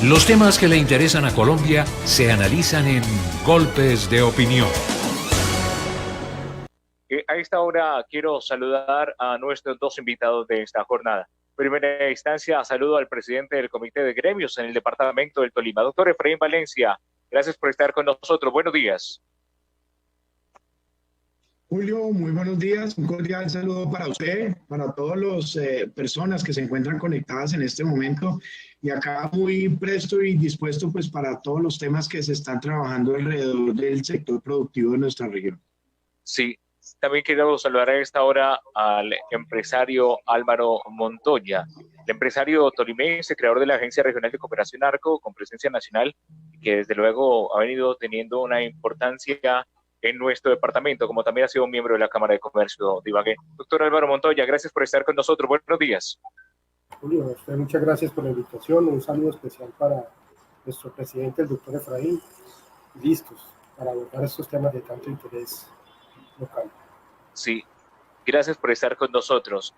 Los temas que le interesan a Colombia se analizan en Golpes de Opinión. A esta hora quiero saludar a nuestros dos invitados de esta jornada. En primera instancia, saludo al presidente del Comité de Gremios en el departamento del Tolima, doctor Efraín Valencia. Gracias por estar con nosotros. Buenos días. Julio, muy buenos días. Un cordial saludo para usted, para todas las personas que se encuentran conectadas en este momento y acá muy presto y dispuesto pues para todos los temas que se están trabajando alrededor del sector productivo de nuestra región. Sí, también quiero saludar a esta hora al empresario Álvaro Montoya, el empresario tolimense, creador de la Agencia Regional de Cooperación ARCO, con presencia nacional, que desde luego ha venido teniendo una importancia en nuestro departamento, como también ha sido miembro de la Cámara de Comercio de Ibagué. Doctor Álvaro Montoya, gracias por estar con nosotros. Buenos días. Julio, usted, muchas gracias por la invitación. Un saludo especial para nuestro presidente, el doctor Efraín. Listos para abordar estos temas de tanto interés local. Sí, gracias por estar con nosotros.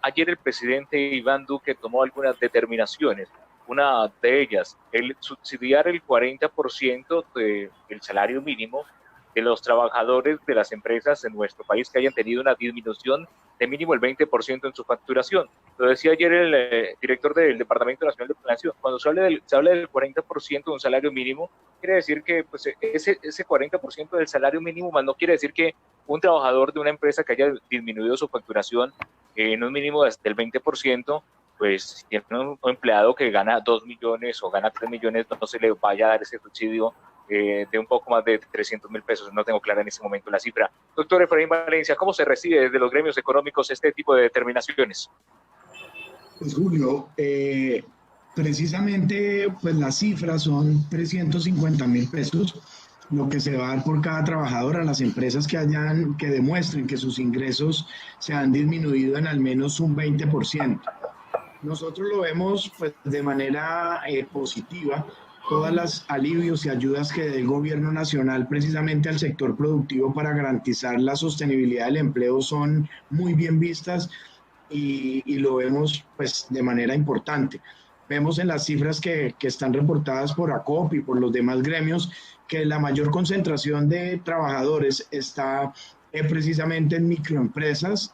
Ayer el presidente Iván Duque tomó algunas determinaciones. Una de ellas, el subsidiar el 40% del salario mínimo de los trabajadores de las empresas en nuestro país que hayan tenido una disminución de mínimo el 20% en su facturación. Lo decía ayer el director del Departamento Nacional de Planeación. Cuando se habla del 40% de un salario mínimo, quiere decir que pues, ese 40% del salario mínimo más no quiere decir que un trabajador de una empresa que haya disminuido su facturación en un mínimo del 20%, pues si tiene un empleado que gana 2 millones o gana 3 millones, no se le vaya a dar ese subsidio de un poco más de 300.000 pesos. No tengo clara en este momento la cifra. Doctor Efraín Valencia, ¿cómo se recibe desde los gremios económicos este tipo de determinaciones? Pues Julio, precisamente pues las cifras son 350.000 pesos, lo que se va a dar por cada trabajador a las empresas que demuestren que sus ingresos se han disminuido en al menos un 20%. Nosotros lo vemos pues, de manera positiva. Todas las alivios y ayudas que dé el gobierno nacional precisamente al sector productivo para garantizar la sostenibilidad del empleo son muy bien vistas y lo vemos pues, de manera importante. Vemos en las cifras que están reportadas por ACOP y por los demás gremios que la mayor concentración de trabajadores está precisamente en microempresas.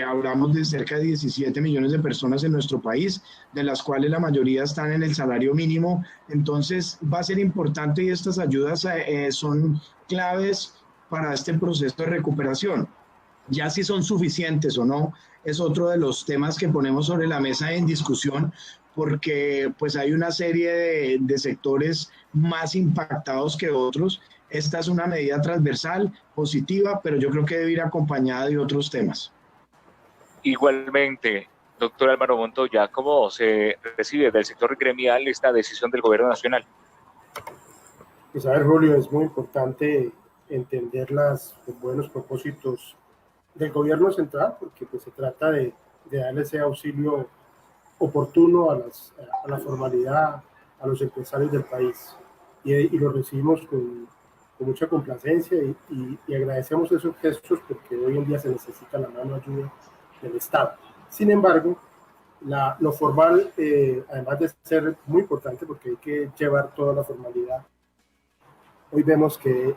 Hablamos de cerca de 17 millones de personas en nuestro país, de las cuales la mayoría están en el salario mínimo. Entonces va a ser importante y estas ayudas son claves para este proceso de recuperación. Ya si son suficientes o no, es otro de los temas que ponemos sobre la mesa en discusión, porque pues hay una serie de sectores más impactados que otros. Esta es una medida transversal, positiva, pero yo creo que debe ir acompañada de otros temas. Igualmente, doctor Álvaro Montoya, ¿cómo se recibe del sector gremial esta decisión del gobierno nacional? Pues a ver, Julio, es muy importante entender los buenos propósitos del gobierno central, porque pues se trata de darle ese auxilio oportuno a la formalidad, a los empresarios del país. Y lo recibimos con mucha complacencia y agradecemos esos gestos porque hoy en día se necesita la mano ayuda del Estado. Sin embargo, lo formal, además de ser muy importante porque hay que llevar toda la formalidad, hoy vemos que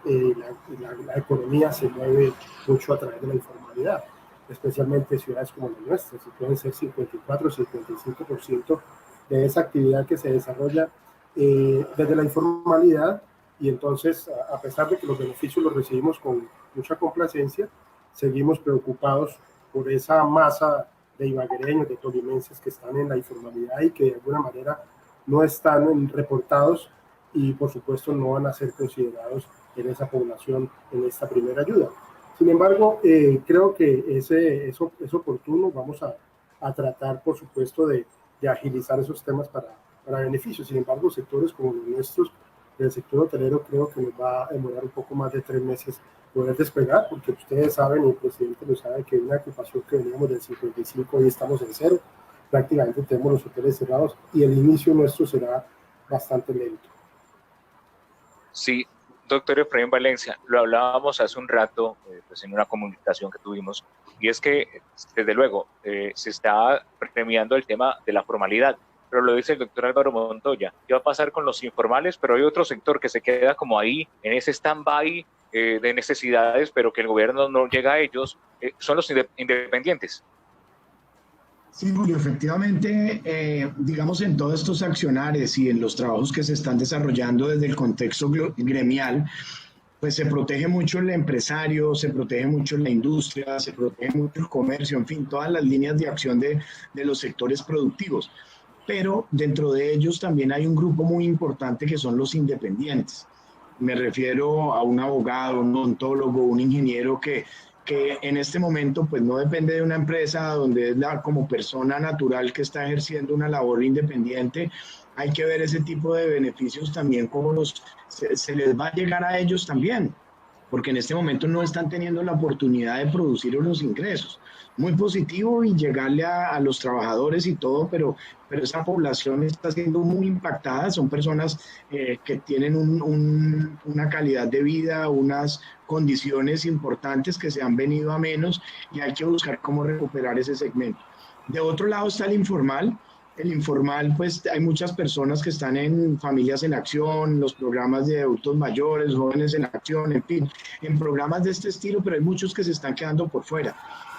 la economía se mueve mucho a través de la informalidad, especialmente ciudades como las nuestras, y pueden ser 54 o 55% de esa actividad que se desarrolla desde la informalidad, y entonces, a pesar de que los beneficios los recibimos con mucha complacencia, seguimos preocupados por esa masa de ibaguereños, de tolimenses que están en la informalidad y que de alguna manera no están reportados y por supuesto no van a ser considerados en esa población en esta primera ayuda. Sin embargo, creo que eso es oportuno. Vamos a tratar, por supuesto, de agilizar esos temas para beneficios. Sin embargo, sectores como los nuestros, del sector hotelero, creo que nos va a demorar un poco más de 3 meses poder despegar, porque ustedes saben, y el presidente lo sabe, que una ocupación que veníamos del 55, hoy estamos en 0, prácticamente tenemos los hoteles cerrados y el inicio nuestro será bastante lento. Sí, doctor Efraín Valencia, lo hablábamos hace un rato pues en una comunicación que tuvimos, y es que desde luego se está premiando el tema de la formalidad, pero lo dice el doctor Álvaro Montoya. ¿Qué va a pasar con los informales? Pero hay otro sector que se queda como ahí, en ese stand-by de necesidades, pero que el gobierno no llega a ellos, son los independientes. Sí, Julio, efectivamente, digamos en todos estos accionares y en los trabajos que se están desarrollando desde el contexto gremial, pues se protege mucho el empresario, se protege mucho la industria, se protege mucho el comercio, en fin, todas las líneas de acción de los sectores productivos. Pero dentro de ellos también hay un grupo muy importante que son los independientes. Me refiero a un abogado, un odontólogo, un ingeniero que en este momento pues no depende de una empresa donde es como persona natural que está ejerciendo una labor independiente. Hay que ver ese tipo de beneficios también, cómo se les va a llegar a ellos también, porque en este momento no están teniendo la oportunidad de producir unos ingresos. Muy positivo y llegarle a los trabajadores y todo, pero esa población está siendo muy impactada. Son personas que tienen una calidad de vida, unas condiciones importantes que se han venido a menos y hay que buscar cómo recuperar ese segmento. De otro lado está el informal. El informal, pues hay muchas personas que están en Familias en Acción, los programas de adultos mayores, jóvenes en acción, en fin, en programas de este estilo, pero hay muchos que se están quedando por fuera.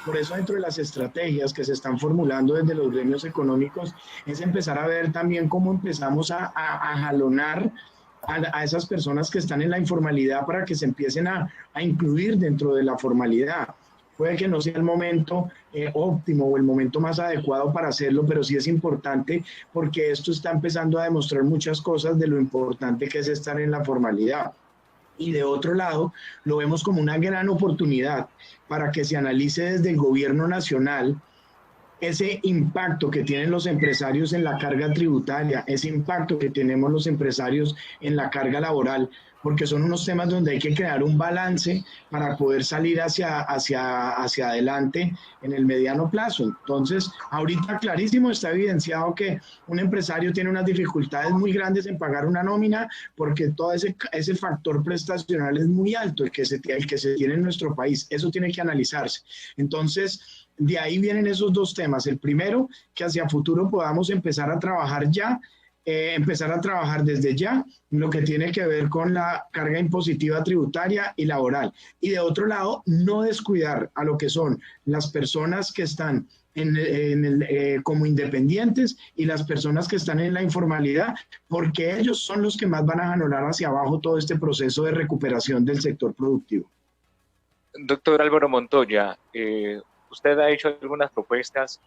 Por eso dentro de las estrategias que se están formulando desde los gremios económicos es empezar a ver también cómo empezamos a jalonar a esas personas que están en la informalidad para que se empiecen a incluir dentro de la formalidad. Puede que no sea el momento óptimo o el momento más adecuado para hacerlo, pero sí es importante porque esto está empezando a demostrar muchas cosas de lo importante que es estar en la formalidad. Y de otro lado, lo vemos como una gran oportunidad para que se analice desde el gobierno nacional ese impacto que tienen los empresarios en la carga tributaria, ese impacto que tenemos los empresarios en la carga laboral, porque son unos temas donde hay que crear un balance para poder salir hacia adelante en el mediano plazo. Entonces, ahorita clarísimo está evidenciado que un empresario tiene unas dificultades muy grandes en pagar una nómina porque todo ese factor prestacional es muy alto, el que se tiene en nuestro país. Eso tiene que analizarse. Entonces, de ahí vienen esos dos temas. El primero, que hacia futuro podamos empezar a trabajar ya, empezar a trabajar desde ya lo que tiene que ver con la carga impositiva tributaria y laboral. Y de otro lado, no descuidar a lo que son las personas que están como independientes y las personas que están en la informalidad, porque ellos son los que más van a jalonar hacia abajo todo este proceso de recuperación del sector productivo. Doctor Álvaro Montoya, usted ha hecho algunas propuestas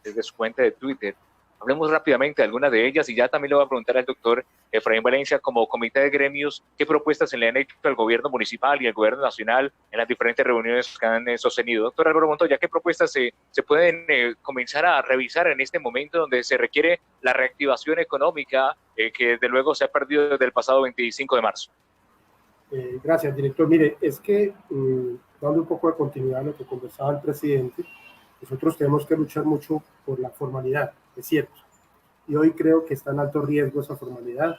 desde su cuenta de Twitter. Hablemos rápidamente de algunas de ellas y ya también le voy a preguntar al doctor Efraín Valencia, como comité de gremios, qué propuestas se le han hecho al gobierno municipal y al gobierno nacional en las diferentes reuniones que han sostenido. Doctor Álvaro Montoya, ¿qué propuestas se pueden comenzar a revisar en este momento donde se requiere la reactivación económica que desde luego se ha perdido desde el pasado 25 de marzo? Gracias, director. Mire, es que dando un poco de continuidad a lo que conversaba el presidente, nosotros tenemos que luchar mucho por la formalidad, es cierto. Y hoy creo que está en alto riesgo esa formalidad.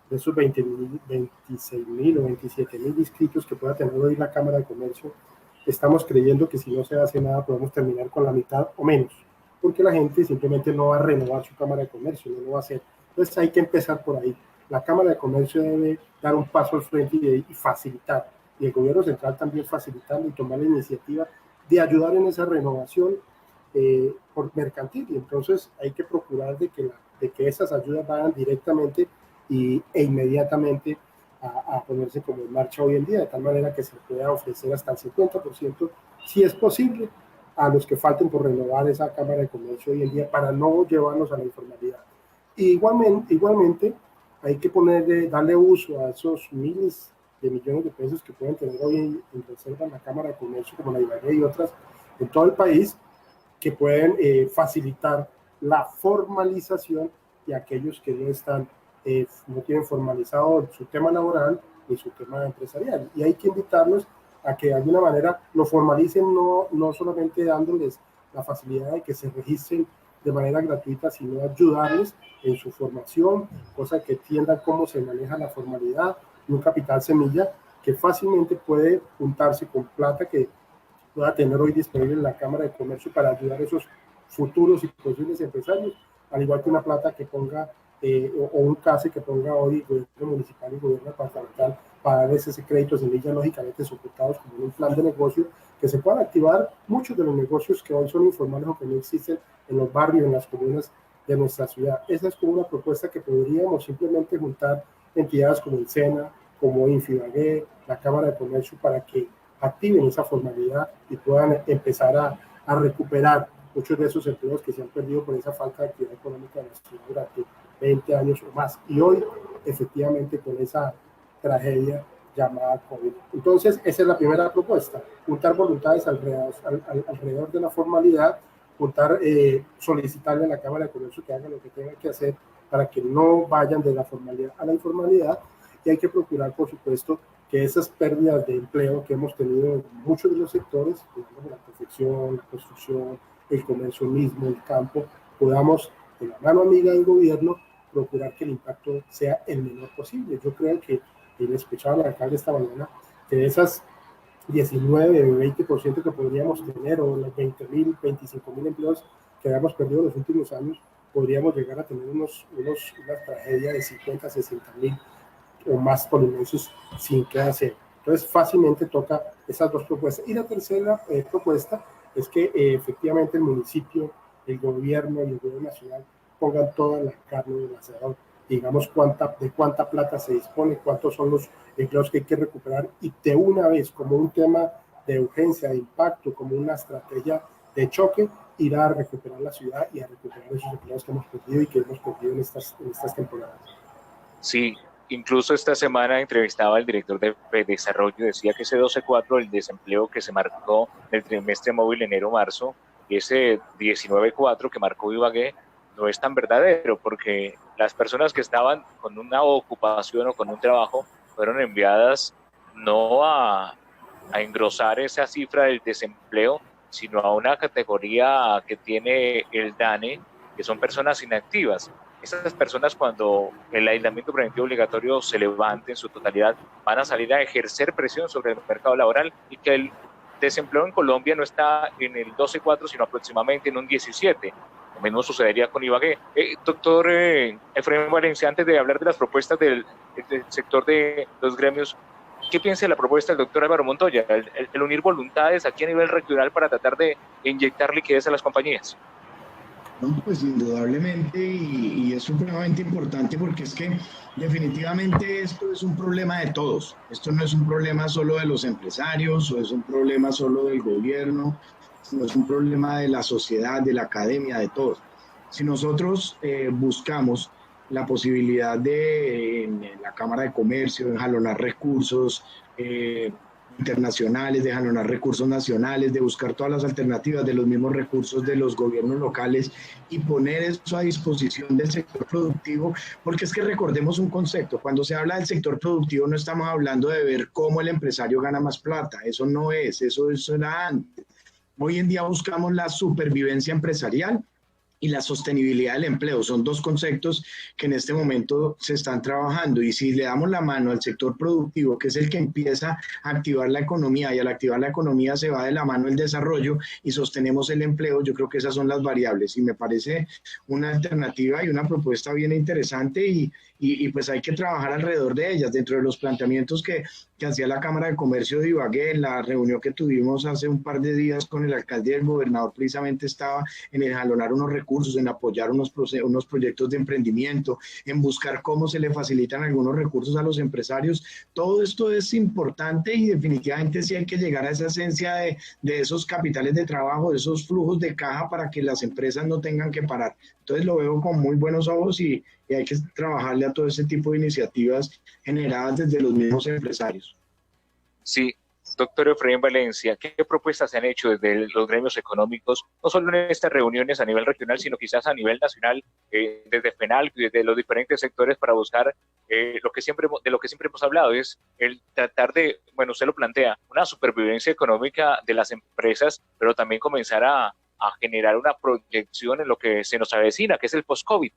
De esos 26.000 o 27.000 inscritos que pueda tener hoy la Cámara de Comercio, estamos creyendo que si no se hace nada podemos terminar con la mitad o menos, porque la gente simplemente no va a renovar su Cámara de Comercio, no lo va a hacer. Entonces hay que empezar por ahí. La Cámara de Comercio debe dar un paso al frente y facilitar, y el gobierno central también facilitando y tomar la iniciativa de ayudar en esa renovación por mercantil. Y entonces hay que procurar de que esas ayudas vayan directamente e inmediatamente a ponerse como en marcha hoy en día, de tal manera que se pueda ofrecer hasta el 50%, si es posible, a los que falten por renovar esa Cámara de Comercio hoy en día para no llevarnos a la informalidad. Y igualmente hay que darle uso a esos miles de millones de pesos que pueden tener hoy en reserva en la Cámara de Comercio, como la Ibagué y otras en todo el país, que pueden facilitar la formalización de aquellos que no tienen formalizado su tema laboral ni su tema empresarial. Y hay que invitarlos a que de alguna manera lo formalicen, no solamente dándoles la facilidad de que se registren de manera gratuita, sino ayudarles en su formación, cosa que entiendan cómo se maneja la formalidad, y un capital semilla que fácilmente puede juntarse con plata que pueda tener hoy disponible en la Cámara de Comercio para ayudar a esos futuros y posibles empresarios al igual que una plata que ponga o un CASE que ponga hoy el gobierno municipal y el gobierno departamental para darles ese crédito semilla, lógicamente soportados como un plan de negocio, que se puedan activar muchos de los negocios que hoy son informales o que no existen en los barrios, en las comunas de nuestra ciudad. Esa es como una propuesta que podríamos simplemente juntar entidades como el SENA, como Infibagué, la Cámara de Comercio, para que activen esa formalidad y puedan empezar a recuperar muchos de esos empleos que se han perdido por esa falta de actividad económica en la ciudad durante 20 años o más. Y hoy, efectivamente, con esa tragedia llamada COVID. Entonces, esa es la primera propuesta, juntar voluntades alrededor de la formalidad, solicitarle a la Cámara de Comercio que haga lo que tenga que hacer para que no vayan de la formalidad a la informalidad, y hay que procurar, por supuesto, que esas pérdidas de empleo que hemos tenido en muchos de los sectores, digamos, la confección, la construcción, el comercio mismo, el campo, podamos, de la mano amiga del gobierno, procurar que el impacto sea el menor posible. Yo creo que, y le escuchaba al alcalde esta mañana, que de esas 19-20% que podríamos tener, o los 20.000, 25.000 empleos que hemos perdido en los últimos años, podríamos llegar a tener una tragedia de 50, 60.000 o más tolimenses sin qué hacer. Entonces, fácilmente toca esas dos propuestas. Y la tercera propuesta es que efectivamente el municipio, el gobierno y el gobierno nacional pongan toda la carne del asador, digamos de cuánta plata se dispone, cuántos son los empleos que hay que recuperar, y de una vez, como un tema de urgencia, de impacto, como una estrategia de choque, ir a recuperar la ciudad y a recuperar esos empleos que hemos perdido y que hemos perdido en estas temporadas. Sí, incluso esta semana entrevistaba al director de desarrollo, decía que ese 12.4, el desempleo que se marcó en el trimestre móvil enero-marzo, y ese 19.4 que marcó Ibagué, no es tan verdadero, porque las personas que estaban con una ocupación o con un trabajo fueron enviadas no a engrosar esa cifra del desempleo, sino a una categoría que tiene el DANE, que son personas inactivas. Esas personas, cuando el aislamiento preventivo obligatorio se levante en su totalidad, van a salir a ejercer presión sobre el mercado laboral, y que el desempleo en Colombia no está en el 12.4, sino aproximadamente en un 17. Lo mismo sucedería con Ibagué. Doctor Efraín Valencia, antes de hablar de las propuestas del sector de los gremios, ¿qué piensa de la propuesta del doctor Álvaro Montoya, el unir voluntades aquí a nivel regional para tratar de inyectar liquidez a las compañías? No, pues indudablemente, y es supremamente importante, porque es que definitivamente esto es un problema de todos. Esto no es un problema solo de los empresarios, o es un problema solo del gobierno, no es un problema de la sociedad, de la academia, de todos. Si nosotros buscamos la posibilidad de, en la Cámara de Comercio, de jalonar recursos internacionales, de jalonar recursos nacionales, de buscar todas las alternativas de los mismos recursos de los gobiernos locales y poner eso a disposición del sector productivo, porque es que recordemos un concepto: cuando se habla del sector productivo no estamos hablando de ver cómo el empresario gana más plata, eso no es, eso era antes. Hoy en día buscamos la supervivencia empresarial y la sostenibilidad del empleo. Son dos conceptos que en este momento se están trabajando, y si le damos la mano al sector productivo, que es el que empieza a activar la economía, y al activar la economía se va de la mano el desarrollo y sostenemos el empleo, yo creo que esas son las variables, y me parece una alternativa y una propuesta bien interesante, y pues hay que trabajar alrededor de ellas, dentro de los planteamientos que hacía la Cámara de Comercio de Ibagué. En la reunión que tuvimos hace un par de días con el alcalde y el gobernador, precisamente estaba en el jalonar unos recursos, en apoyar unos proyectos de emprendimiento, en buscar cómo se le facilitan algunos recursos a los empresarios. Todo esto es importante, y definitivamente sí hay que llegar a esa esencia de esos capitales de trabajo, de esos flujos de caja, para que las empresas no tengan que parar. Entonces lo veo con muy buenos ojos, y hay que trabajarle a todo ese tipo de iniciativas generadas desde los mismos empresarios. Sí, doctor Efraín Valencia, ¿qué propuestas se han hecho desde los gremios económicos, no solo en estas reuniones a nivel regional, sino quizás a nivel nacional, desde FENAL, desde los diferentes sectores, para buscar de lo que siempre hemos hablado, es el tratar de, bueno, usted lo plantea, una supervivencia económica de las empresas, pero también comenzar a generar una proyección en lo que se nos avecina, que es el post-COVID?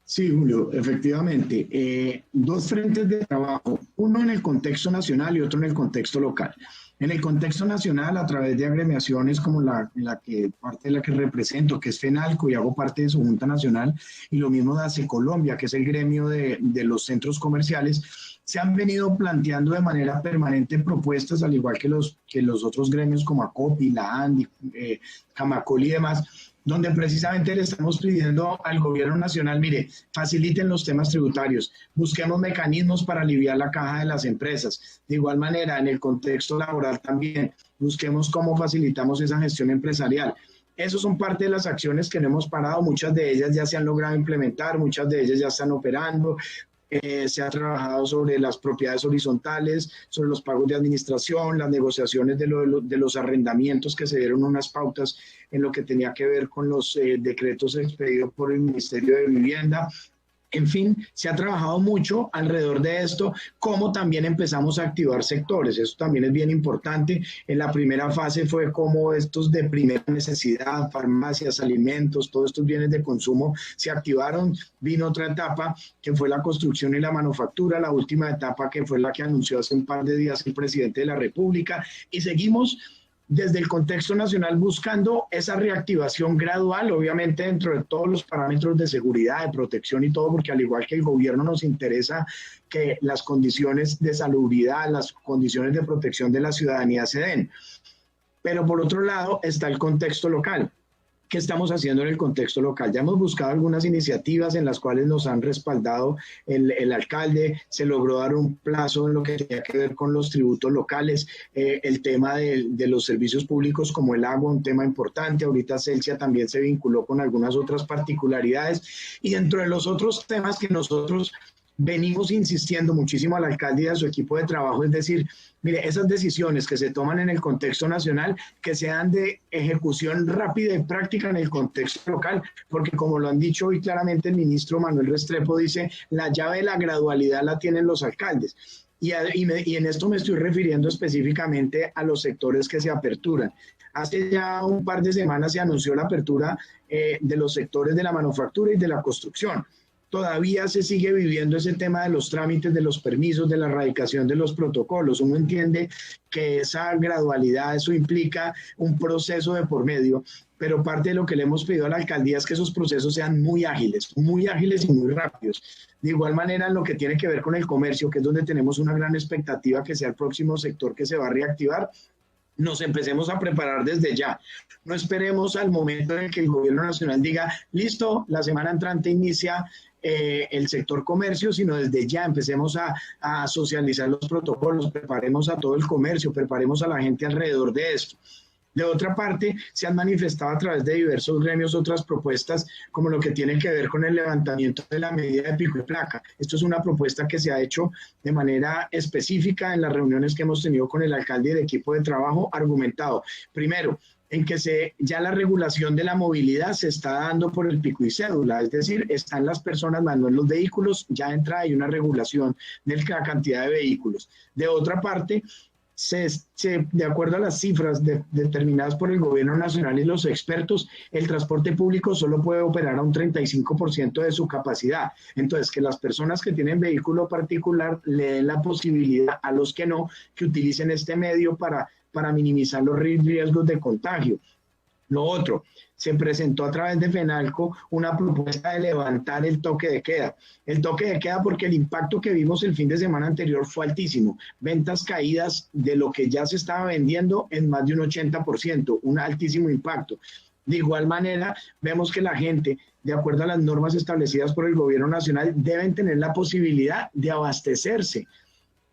Sí, Julio, efectivamente. Dos frentes de trabajo, uno en el contexto nacional y otro en el contexto local. En el contexto nacional, a través de agremiaciones como parte de la que represento, que es FENALCO, y hago parte de su Junta Nacional, y lo mismo de ACE Colombia, que es el gremio de los centros comerciales, se han venido planteando de manera permanente propuestas, al igual que los otros gremios como ACOPI, la ANDI, Camacol y demás, donde precisamente le estamos pidiendo al gobierno nacional, mire, faciliten los temas tributarios, busquemos mecanismos para aliviar la caja de las empresas. De igual manera, en el contexto laboral también, busquemos cómo facilitamos esa gestión empresarial. Esas son parte de las acciones que no hemos parado, muchas de ellas ya se han logrado implementar, muchas de ellas ya están operando. Se ha trabajado sobre las propiedades horizontales, sobre los pagos de administración, las negociaciones de los arrendamientos, que se dieron unas pautas en lo que tenía que ver con los decretos expedidos por el Ministerio de Vivienda. En fin, se ha trabajado mucho alrededor de esto, como también empezamos a activar sectores. Eso también es bien importante. En la primera fase fue como estos de primera necesidad, farmacias, alimentos, todos estos bienes de consumo se activaron. Vino otra etapa que fue la construcción y la manufactura, la última etapa que fue la que anunció hace un par de días el presidente de la República, y seguimos desde el contexto nacional buscando esa reactivación gradual, obviamente dentro de todos los parámetros de seguridad, de protección y todo, porque al igual que el gobierno nos interesa que las condiciones de salubridad, las condiciones de protección de la ciudadanía se den. Pero por otro lado está el contexto local. ¿Qué estamos haciendo en el contexto local? Ya hemos buscado algunas iniciativas en las cuales nos han respaldado el alcalde, se logró dar un plazo en lo que tenía que ver con los tributos locales, el tema de los servicios públicos como el agua, un tema importante. Ahorita Celsia también se vinculó con algunas otras particularidades, y dentro de los otros temas que nosotros venimos insistiendo muchísimo al alcalde y a su equipo de trabajo, es decir, mire, esas decisiones que se toman en el contexto nacional, que sean de ejecución rápida y práctica en el contexto local, porque como lo han dicho hoy claramente el ministro Manuel Restrepo, dice, la llave de la gradualidad la tienen los alcaldes. Y en esto me estoy refiriendo específicamente a los sectores que se aperturan. Hace ya un par de semanas se anunció la apertura de los sectores de la manufactura y de la construcción. Todavía se sigue viviendo ese tema de los trámites, de los permisos, de la erradicación de los protocolos. Uno entiende que esa gradualidad, eso implica un proceso de por medio, pero parte de lo que le hemos pedido a la alcaldía es que esos procesos sean muy ágiles y muy rápidos. De igual manera, en lo que tiene que ver con el comercio, que es donde tenemos una gran expectativa que sea el próximo sector que se va a reactivar, nos empecemos a preparar desde ya. No esperemos al momento en que el gobierno nacional diga, listo, la semana entrante inicia el sector comercio, sino desde ya empecemos a socializar los protocolos, preparemos a todo el comercio, preparemos a la gente alrededor de esto. De otra parte, se han manifestado a través de diversos gremios otras propuestas, como lo que tiene que ver con el levantamiento de la medida de pico y placa. Esto es una propuesta que se ha hecho de manera específica en las reuniones que hemos tenido con el alcalde y el equipo de trabajo, argumentado. Primero, en que ya la regulación de la movilidad se está dando por el pico y cédula, es decir, están las personas, más no en los vehículos, ya entra ahí una regulación de la cantidad de vehículos. De otra parte, de acuerdo a las cifras determinadas por el gobierno nacional y los expertos, el transporte público solo puede operar a un 35% de su capacidad. Entonces, que las personas que tienen vehículo particular le den la posibilidad a los que no, que utilicen este medio para minimizar los riesgos de contagio. Lo otro, se presentó a través de FENALCO una propuesta de levantar el toque de queda. El toque de queda porque el impacto que vimos el fin de semana anterior fue altísimo. Ventas caídas de lo que ya se estaba vendiendo en más de un 80%, un altísimo impacto. De igual manera, vemos que la gente, de acuerdo a las normas establecidas por el gobierno nacional, deben tener la posibilidad de abastecerse,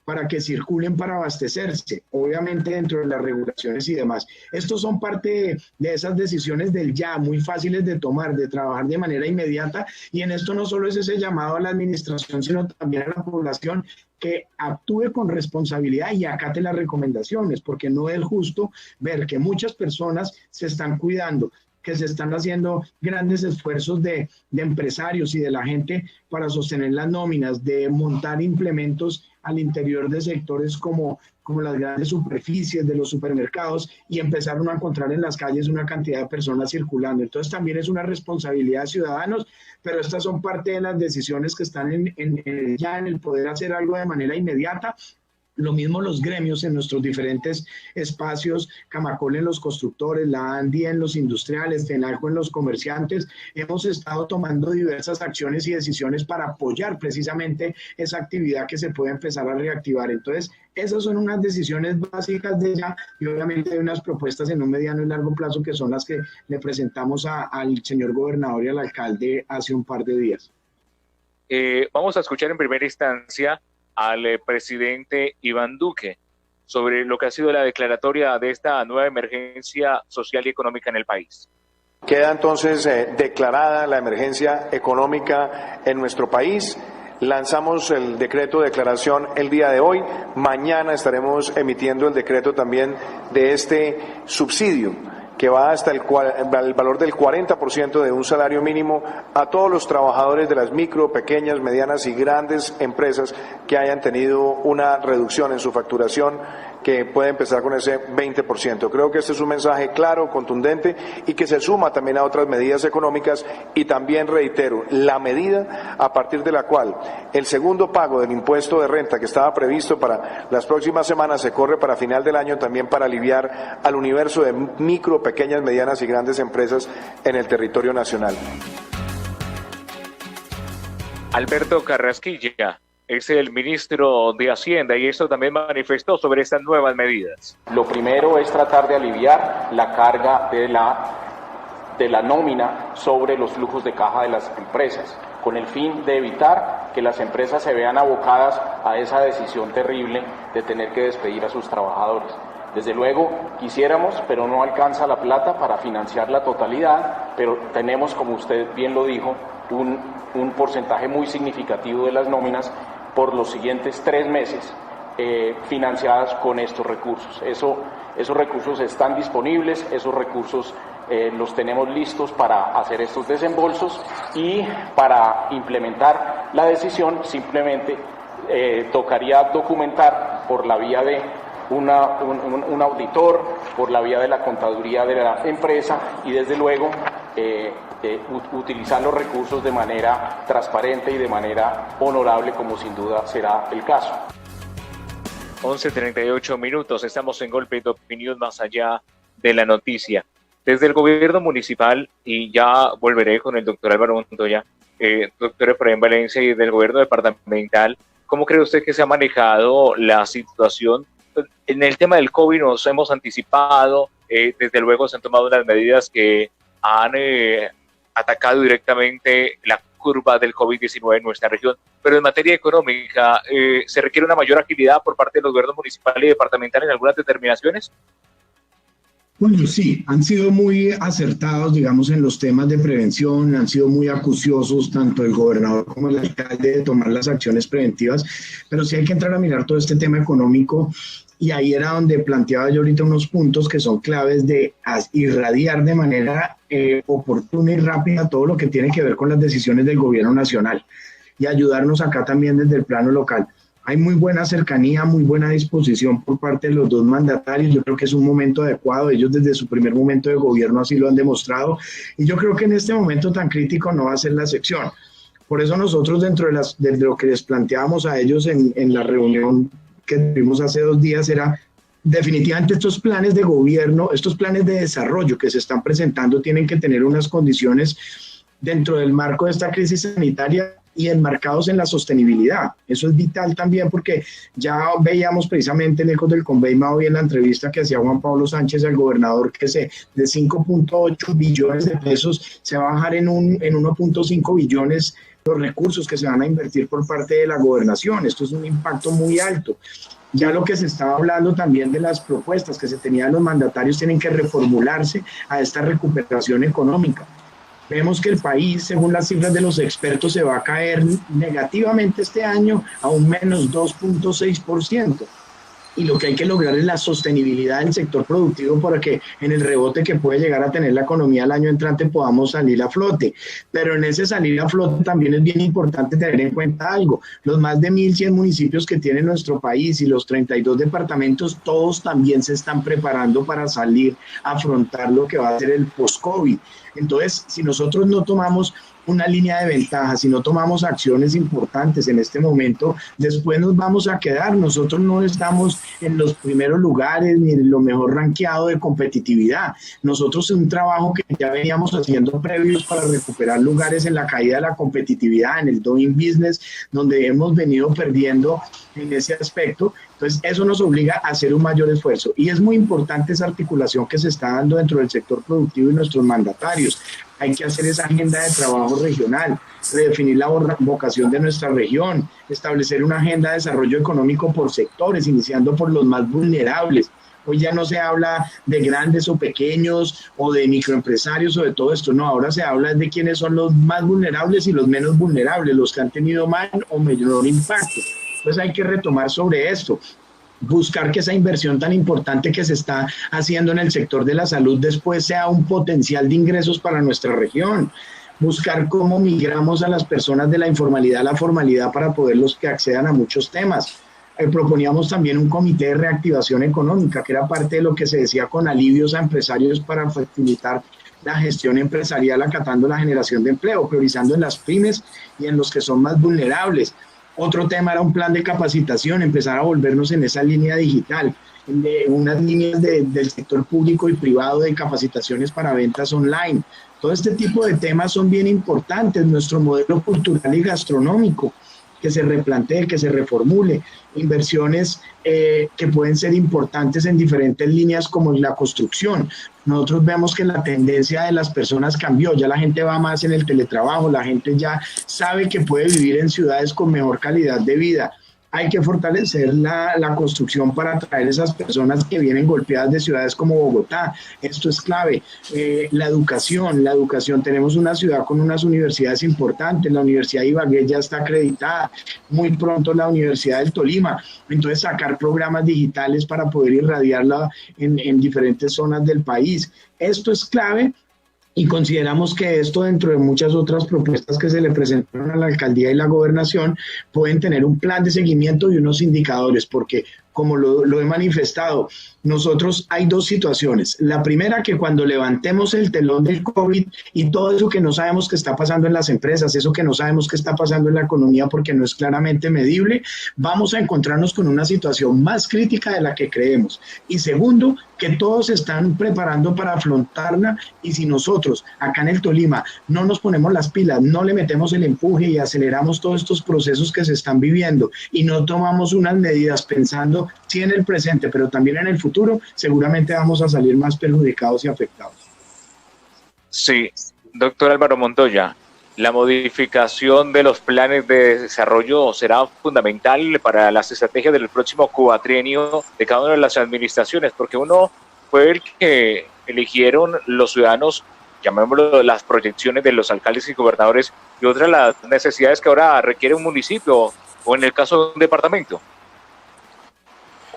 para que circulen para abastecerse, obviamente dentro de las regulaciones y demás. Estos son parte de esas decisiones del ya, muy fáciles de tomar, de trabajar de manera inmediata, y en esto no solo es ese llamado a la administración, sino también a la población que actúe con responsabilidad y acate las recomendaciones, porque no es justo ver que muchas personas se están cuidando, que se están haciendo grandes esfuerzos de empresarios y de la gente para sostener las nóminas, de montar implementos al interior de sectores como las grandes superficies de los supermercados, y empezaron a encontrar en las calles una cantidad de personas circulando. Entonces también es una responsabilidad de ciudadanos, pero estas son parte de las decisiones que están ya en el poder hacer algo de manera inmediata, Lo mismo los gremios en nuestros diferentes espacios, Camacol en los constructores, la ANDI en los industriales, FENALCO en los comerciantes. Hemos estado tomando diversas acciones y decisiones para apoyar precisamente esa actividad que se puede empezar a reactivar. Entonces, esas son unas decisiones básicas de ya y obviamente hay unas propuestas en un mediano y largo plazo que son las que le presentamos al señor gobernador y al alcalde hace un par de días. Vamos a escuchar en primera instancia al presidente Iván Duque sobre lo que ha sido la declaratoria de esta nueva emergencia social y económica en el país. Queda entonces declarada la emergencia económica en nuestro país. Lanzamos el decreto de declaración el día de hoy. Mañana estaremos emitiendo el decreto también de este subsidio que va hasta el valor del 40% de un salario mínimo a todos los trabajadores de las micro, pequeñas, medianas y grandes empresas que hayan tenido una reducción en su facturación, que puede empezar con ese 20%. Creo que este es un mensaje claro, contundente y que se suma también a otras medidas económicas y también reitero, la medida a partir de la cual el segundo pago del impuesto de renta que estaba previsto para las próximas semanas se corre para final del año también para aliviar al universo de micro, pequeñas, medianas y grandes empresas en el territorio nacional. Alberto Carrasquilla es el ministro de Hacienda y esto también manifestó sobre estas nuevas medidas. Lo primero es tratar de aliviar la carga de la nómina sobre los flujos de caja de las empresas, con el fin de evitar que las empresas se vean abocadas a esa decisión terrible de tener que despedir a sus trabajadores. Desde luego quisiéramos, pero no alcanza la plata para financiar la totalidad, pero tenemos, como usted bien lo dijo, un porcentaje muy significativo de las nóminas por los siguientes 3 meses financiadas con estos recursos. Esos recursos están disponibles, esos recursos los tenemos listos para hacer estos desembolsos y para implementar la decisión simplemente tocaría documentar por la vía de un auditor, por la vía de la contaduría de la empresa y desde luego utilizar los recursos de manera transparente y de manera honorable, como sin duda será el caso. 11:38 minutos, estamos en Golpe de Opinión más allá de la noticia. Desde el gobierno municipal, y ya volveré con el doctor Álvaro Montoya, doctor Efraín Valencia, y del gobierno departamental, ¿cómo cree usted que se ha manejado la situación? En el tema del COVID nos hemos anticipado, desde luego se han tomado unas medidas que han atacado directamente la curva del COVID-19 en nuestra región, pero en materia económica, ¿se requiere una mayor agilidad por parte de los gobiernos municipal y departamental en algunas determinaciones? Bueno, sí, han sido muy acertados, digamos, en los temas de prevención, han sido muy acuciosos tanto el gobernador como el alcalde de tomar las acciones preventivas, pero sí hay que entrar a mirar todo este tema económico y ahí era donde planteaba yo ahorita unos puntos que son claves de irradiar de manera oportuna y rápida todo lo que tiene que ver con las decisiones del gobierno nacional y ayudarnos acá también desde el plano local. Hay muy buena cercanía, muy buena disposición por parte de los dos mandatarios. Yo creo que es un momento adecuado. Ellos desde su primer momento de gobierno así lo han demostrado. Y yo creo que en este momento tan crítico no va a ser la excepción. Por eso nosotros dentro de lo que les planteábamos a ellos en la reunión que tuvimos hace 2 días era definitivamente estos planes de gobierno, estos planes de desarrollo que se están presentando tienen que tener unas condiciones dentro del marco de esta crisis sanitaria y enmarcados en la sostenibilidad. Eso es vital también porque ya veíamos precisamente en Ecos del Conveima hoy en la entrevista que hacía Juan Pablo Sánchez al gobernador que de 5.8 billones de pesos se va a bajar en 1.5 billones los recursos que se van a invertir por parte de la gobernación. Esto es un impacto muy alto. Ya lo que se estaba hablando también de las propuestas que se tenían los mandatarios tienen que reformularse a esta recuperación económica. Vemos que el país, según las cifras de los expertos, se va a caer negativamente este año a un menos 2.6%. Y lo que hay que lograr es la sostenibilidad del sector productivo para que en el rebote que puede llegar a tener la economía el año entrante podamos salir a flote. Pero en ese salir a flote también es bien importante tener en cuenta algo. Los más de 1.100 municipios que tiene nuestro país y los 32 departamentos, todos también se están preparando para salir a afrontar lo que va a ser el post-COVID. Entonces, si nosotros no tomamos una línea de ventaja, si no tomamos acciones importantes en este momento, después nos vamos a quedar. Nosotros no estamos en los primeros lugares ni en lo mejor rankeado de competitividad. Nosotros un trabajo que ya veníamos haciendo previos para recuperar lugares en la caída de la competitividad, en el doing business, donde hemos venido perdiendo en ese aspecto. Entonces, eso nos obliga a hacer un mayor esfuerzo. Y es muy importante esa articulación que se está dando dentro del sector productivo y nuestros mandatarios. Hay que hacer esa agenda de trabajo regional, redefinir la vocación de nuestra región, establecer una agenda de desarrollo económico por sectores, iniciando por los más vulnerables. Hoy ya no se habla de grandes o pequeños o de microempresarios o de todo esto, no, ahora se habla de quiénes son los más vulnerables y los menos vulnerables, los que han tenido más o menor impacto. Pues hay que retomar sobre esto, buscar que esa inversión tan importante que se está haciendo en el sector de la salud después sea un potencial de ingresos para nuestra región, buscar cómo migramos a las personas de la informalidad a la formalidad para poderlos que accedan a muchos temas. Proponíamos también un comité de reactivación económica, que era parte de lo que se decía con alivios a empresarios para facilitar la gestión empresarial acatando la generación de empleo, priorizando en las pymes y en los que son más vulnerables. Otro tema era un plan de capacitación, empezar a volvernos en esa línea digital, de unas líneas del sector público y privado de capacitaciones para ventas online. Todo este tipo de temas son bien importantes, nuestro modelo cultural y gastronómico, que se replantee, que se reformule, inversiones que pueden ser importantes en diferentes líneas como en la construcción. Nosotros vemos que la tendencia de las personas cambió, ya la gente va más en el teletrabajo, la gente ya sabe que puede vivir en ciudades con mejor calidad de vida. Hay que fortalecer la construcción para atraer esas personas que vienen golpeadas de ciudades como Bogotá. Esto es clave. La educación. Tenemos una ciudad con unas universidades importantes. La Universidad de Ibagué ya está acreditada. Muy pronto la Universidad del Tolima. Entonces, sacar programas digitales para poder irradiarla en diferentes zonas del país. Esto es clave. Y consideramos que esto, dentro de muchas otras propuestas que se le presentaron a la alcaldía y la gobernación, pueden tener un plan de seguimiento y unos indicadores, porque como lo he manifestado, nosotros hay dos situaciones. La primera, que cuando levantemos el telón del COVID y todo eso que no sabemos que está pasando en las empresas, eso que no sabemos que está pasando en la economía porque no es claramente medible, vamos a encontrarnos con una situación más crítica de la que creemos. Y segundo, que todos se están preparando para afrontarla, y si nosotros acá en el Tolima no nos ponemos las pilas, no le metemos el empuje y aceleramos todos estos procesos que se están viviendo y no tomamos unas medidas pensando sí en el presente, pero también en el futuro, seguramente vamos a salir más perjudicados y afectados. Sí, doctor Álvaro Montoya, la modificación de los planes de desarrollo será fundamental para las estrategias del próximo cuatrienio de cada una de las administraciones, porque uno fue el que eligieron los ciudadanos, llamémoslo las proyecciones de los alcaldes y gobernadores, y otras las necesidades que ahora requiere un municipio o en el caso de un departamento.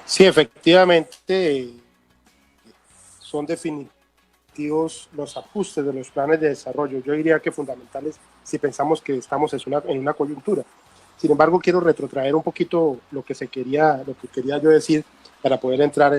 Sí, efectivamente, son definitivos los ajustes de los planes de desarrollo. Yo diría que fundamentales si pensamos que estamos en una coyuntura. Sin embargo, quiero retrotraer un poquito lo que quería yo decir para poder entrar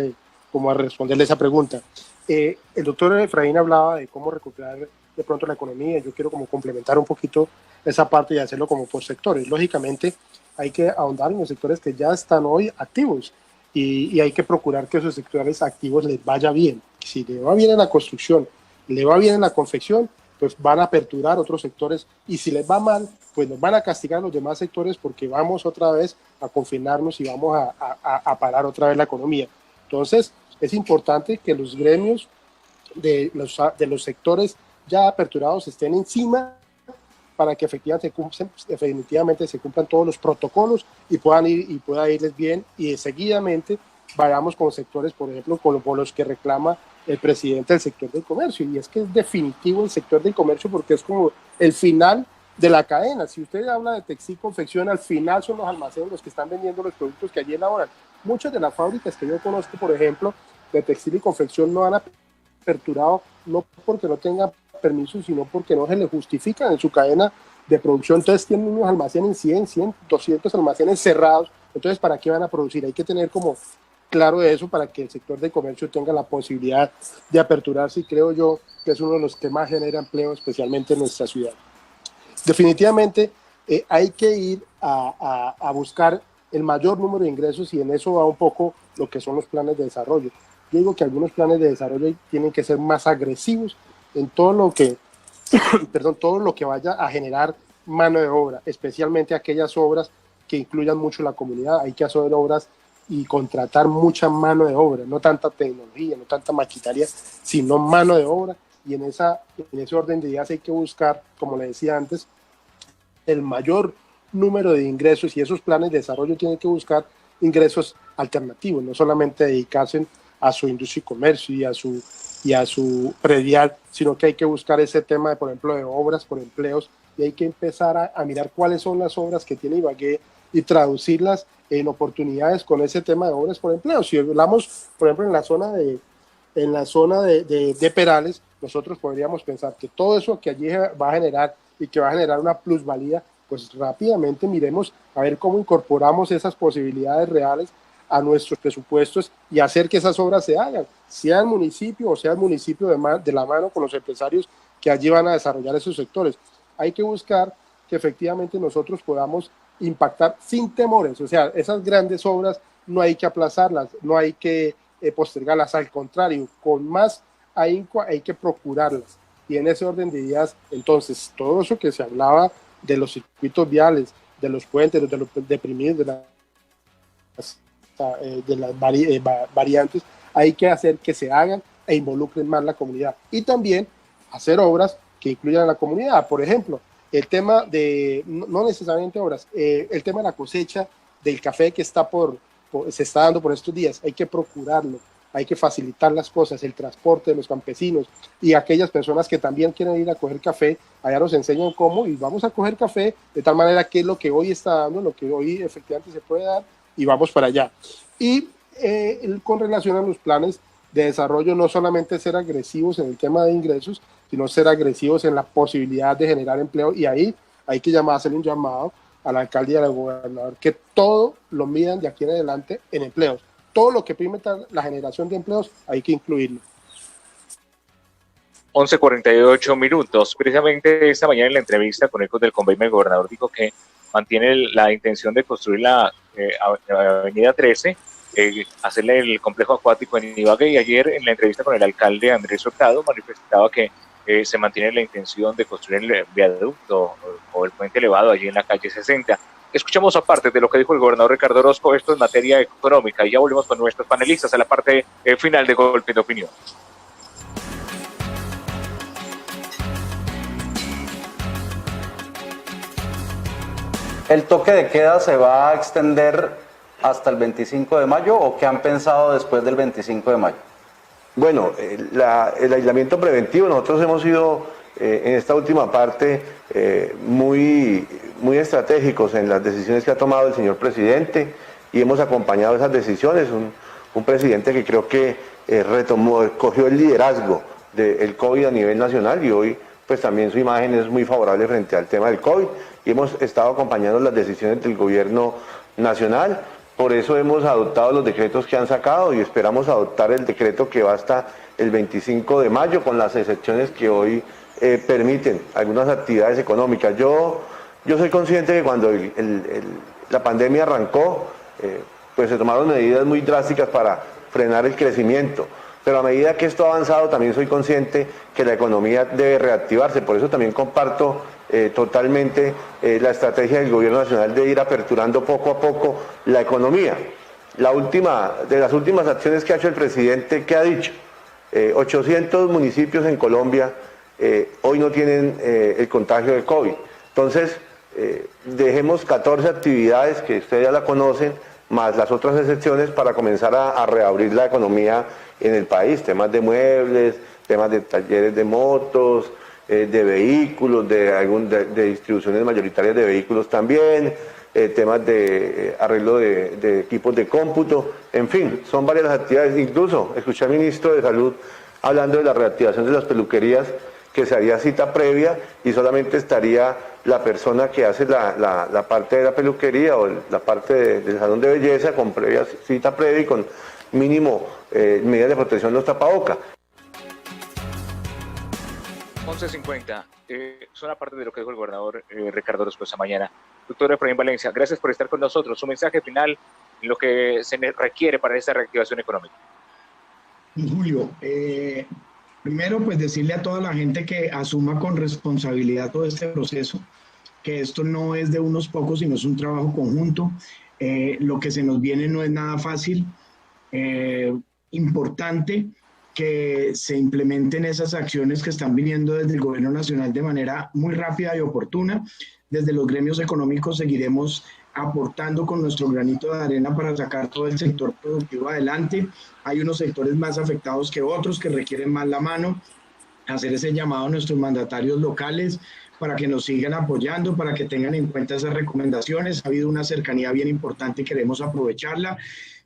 como a responderle esa pregunta. El doctor Efraín hablaba de cómo recuperar de pronto la economía. Yo quiero como complementar un poquito esa parte y hacerlo como por sectores. Lógicamente, hay que ahondar en los sectores que ya están hoy activos. Y hay que procurar que esos sectores activos les vaya bien. Si le va bien en la construcción, le va bien en la confección, pues van a aperturar otros sectores, y si les va mal, pues nos van a castigar los demás sectores porque vamos otra vez a confinarnos y vamos a parar otra vez la economía. Entonces, es importante que los gremios de los sectores ya aperturados estén encima para que definitivamente se cumplan todos los protocolos y pueda irles bien, y seguidamente vayamos con sectores, por ejemplo, con los que reclama el presidente del sector del comercio, y es que es definitivo el sector del comercio porque es como el final de la cadena. Si usted habla de textil, confección, al final son los almacenes los que están vendiendo los productos que allí elaboran. Muchas de las fábricas que yo conozco, por ejemplo, de textil y confección no han aperturado, no porque no tengan permiso, sino porque no se le justifican en su cadena de producción. Entonces tienen unos almacenes, 100, 200 almacenes cerrados. Entonces, ¿para qué van a producir? Hay que tener como claro eso para que el sector de comercio tenga la posibilidad de aperturarse, y creo yo que es uno de los que más genera empleo, especialmente en nuestra ciudad. definitivamente hay que ir a buscar el mayor número de ingresos, y en eso va un poco lo que son los planes de desarrollo. Yo digo que algunos planes de desarrollo tienen que ser más agresivos en todo lo que, todo lo que vaya a generar mano de obra, especialmente aquellas obras que incluyan mucho la comunidad. Hay que hacer obras y contratar mucha mano de obra, no tanta tecnología, no tanta maquinaria, sino mano de obra, y en ese orden de ideas hay que buscar, como le decía antes, el mayor número de ingresos, y esos planes de desarrollo tienen que buscar ingresos alternativos, no solamente dedicarse a su industria y comercio y a su predial, sino que hay que buscar ese tema de, por ejemplo, de obras por empleos, y hay que empezar a mirar cuáles son las obras que tiene Ibagué y traducirlas en oportunidades con ese tema de obras por empleo. Si hablamos, por ejemplo, en la zona de Perales, nosotros podríamos pensar que todo eso que allí va a generar y que va a generar una plusvalía, pues rápidamente miremos a ver cómo incorporamos esas posibilidades reales a nuestros presupuestos y hacer que esas obras se hagan, sea el municipio o sea el municipio de la mano con los empresarios que allí van a desarrollar esos sectores. Hay que buscar que efectivamente nosotros podamos impactar sin temores, o sea, esas grandes obras no hay que aplazarlas, no hay que postergarlas, al contrario, con más ahínco hay que procurarlas. Y en ese orden de ideas, entonces, todo eso que se hablaba de los circuitos viales, de los puentes, de los deprimidos, de las variantes, hay que hacer que se hagan e involucren más la comunidad. Y también hacer obras que incluyan a la comunidad. Por ejemplo, el tema de, no necesariamente obras, el tema de la cosecha del café que se está dando por estos días, hay que procurarlo, hay que facilitar las cosas, el transporte de los campesinos y aquellas personas que también quieren ir a coger café, allá nos enseñan cómo, y vamos a coger café de tal manera que es lo que hoy está dando, lo que hoy efectivamente se puede dar, y vamos para allá. Y con relación a los planes de desarrollo, no solamente ser agresivos en el tema de ingresos, sino ser agresivos en la posibilidad de generar empleo, y ahí hay que hacer un llamado al alcalde y al gobernador que todo lo midan de aquí en adelante en empleos. Todo lo que permita la generación de empleos hay que incluirlo. 11:48 minutos. Precisamente esta mañana en la entrevista con Ecos del Conveime, el gobernador dijo que mantiene la intención de construir la avenida 13, hacerle el complejo acuático en Ibagué, y ayer en la entrevista con el alcalde Andrés Hurtado manifestaba que se mantiene la intención de construir el viaducto o el puente elevado allí en la calle 60. Escuchamos aparte de lo que dijo el gobernador Ricardo Orozco, esto en materia económica, y ya volvemos con nuestros panelistas a la parte final de Golpe de Opinión. ¿El toque de queda se va a extender hasta el 25 de mayo o qué han pensado después del 25 de mayo? Bueno, el aislamiento preventivo, nosotros hemos sido en esta última parte muy estratégicos en las decisiones que ha tomado el señor presidente, y hemos acompañado esas decisiones. Un presidente que creo que cogió el liderazgo del COVID a nivel nacional, y hoy pues también su imagen es muy favorable frente al tema del COVID, y hemos estado acompañando las decisiones del gobierno nacional. Por eso hemos adoptado los decretos que han sacado, y esperamos adoptar el decreto que va hasta el 25 de mayo, con las excepciones que hoy permiten algunas actividades económicas. Yo soy consciente que cuando la pandemia arrancó, pues se tomaron medidas muy drásticas para frenar el crecimiento. Pero a medida que esto ha avanzado, también soy consciente que la economía debe reactivarse. Por eso también comparto totalmente la estrategia del gobierno nacional de ir aperturando poco a poco la economía. De las últimas acciones que ha hecho el presidente, ¿qué ha dicho? 800 municipios en Colombia hoy no tienen el contagio de COVID. Entonces, dejemos 14 actividades que ustedes ya la conocen, más las otras excepciones, para comenzar a reabrir la economía en el país. Temas de muebles, temas de talleres de motos, de vehículos, de distribuciones mayoritarias de vehículos también, temas de arreglo de equipos de cómputo, en fin, son varias las actividades. Incluso escuché al ministro de Salud hablando de la reactivación de las peluquerías, que se haría cita previa y solamente estaría la persona que hace la parte de la peluquería o la parte del salón de belleza con cita previa y con mínimo medidas de protección de los tapabocas. 11:50. Son aparte de lo que dijo el gobernador Ricardo Orozco esta mañana. Doctor Efraín Valencia, gracias por estar con nosotros. Su mensaje final en lo que se requiere para esta reactivación económica. Julio, primero pues decirle a toda la gente que asuma con responsabilidad todo este proceso, que esto no es de unos pocos, sino es un trabajo conjunto. Lo que se nos viene no es nada fácil. Importante que se implementen esas acciones que están viniendo desde el gobierno nacional de manera muy rápida y oportuna. Desde los gremios económicos seguiremos aportando con nuestro granito de arena para sacar todo el sector productivo adelante. Hay unos sectores más afectados que otros que requieren más la mano. Hacer ese llamado a nuestros mandatarios locales para que nos sigan apoyando, para que tengan en cuenta esas recomendaciones. Ha habido una cercanía bien importante y queremos aprovecharla.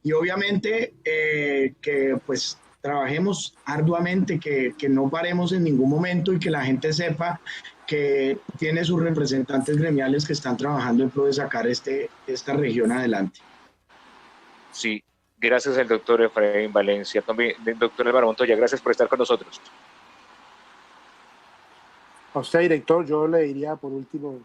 Y obviamente que pues trabajemos arduamente, que no paremos en ningún momento y que la gente sepa que tiene sus representantes gremiales que están trabajando en pro de sacar esta región adelante. Sí, gracias al doctor Efraín Valencia. También, doctor Álvaro Montoya, gracias por estar con nosotros. A usted, director, yo le diría por último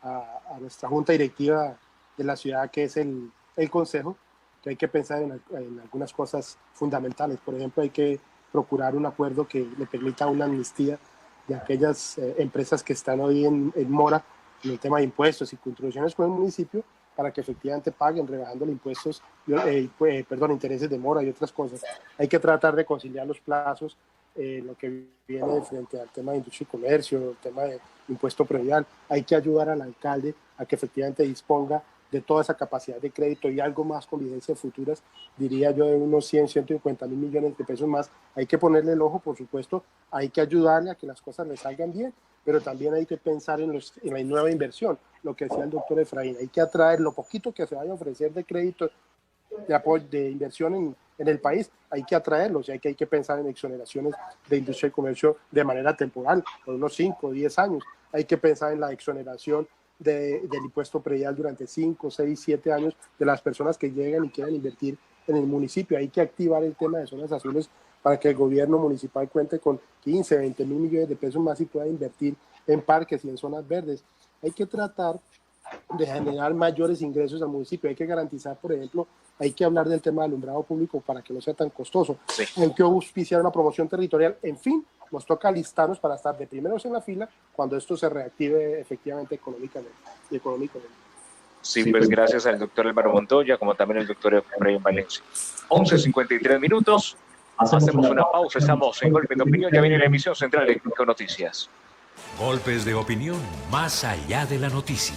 a nuestra junta directiva de la ciudad, que es el consejo, que hay que pensar en algunas cosas fundamentales. Por ejemplo, hay que procurar un acuerdo que le permita una amnistía de aquellas empresas que están hoy en mora en el tema de impuestos y contribuciones con el municipio, para que efectivamente paguen, rebajando los impuestos, intereses de mora y otras cosas. Hay que tratar de conciliar los plazos, lo que viene frente al tema de industria y comercio, el tema de impuesto predial. Hay que ayudar al alcalde a que efectivamente disponga de toda esa capacidad de crédito y algo más con vigencias futuras, diría yo de unos 150 mil millones de pesos más. Hay que ponerle el ojo, por supuesto, hay que ayudarle a que las cosas le salgan bien, pero también hay que pensar en la nueva inversión, lo que decía el doctor Efraín. Hay que atraer lo poquito que se vaya a ofrecer de crédito, de apoyo, de inversión en el país, hay que atraerlos, y hay que pensar en exoneraciones de industria y comercio de manera temporal, por unos 5 o 10 años. Hay que pensar en la exoneración del impuesto predial durante 5, 6, 7 años de las personas que llegan y quieran invertir en el municipio. Hay que activar el tema de zonas azules para que el gobierno municipal cuente con 15, 20 mil millones de pesos más y pueda invertir en parques y en zonas verdes. Hay que tratar de generar mayores ingresos al municipio. Hay que garantizar, por ejemplo, hay que hablar del tema del alumbrado público para que no sea tan costoso. Sí. Hay que auspiciar una promoción territorial. En fin, nos toca alistarnos para estar de primeros en la fila cuando esto se reactive efectivamente económicamente. Sí, pues gracias al doctor Álvaro Montoya, como también al doctor Efraín Valencia. 11:53 minutos. Hacemos una pausa. Estamos en Golpes de Opinión. Ya viene la emisión central de Noticias. Golpes de opinión más allá de la noticia.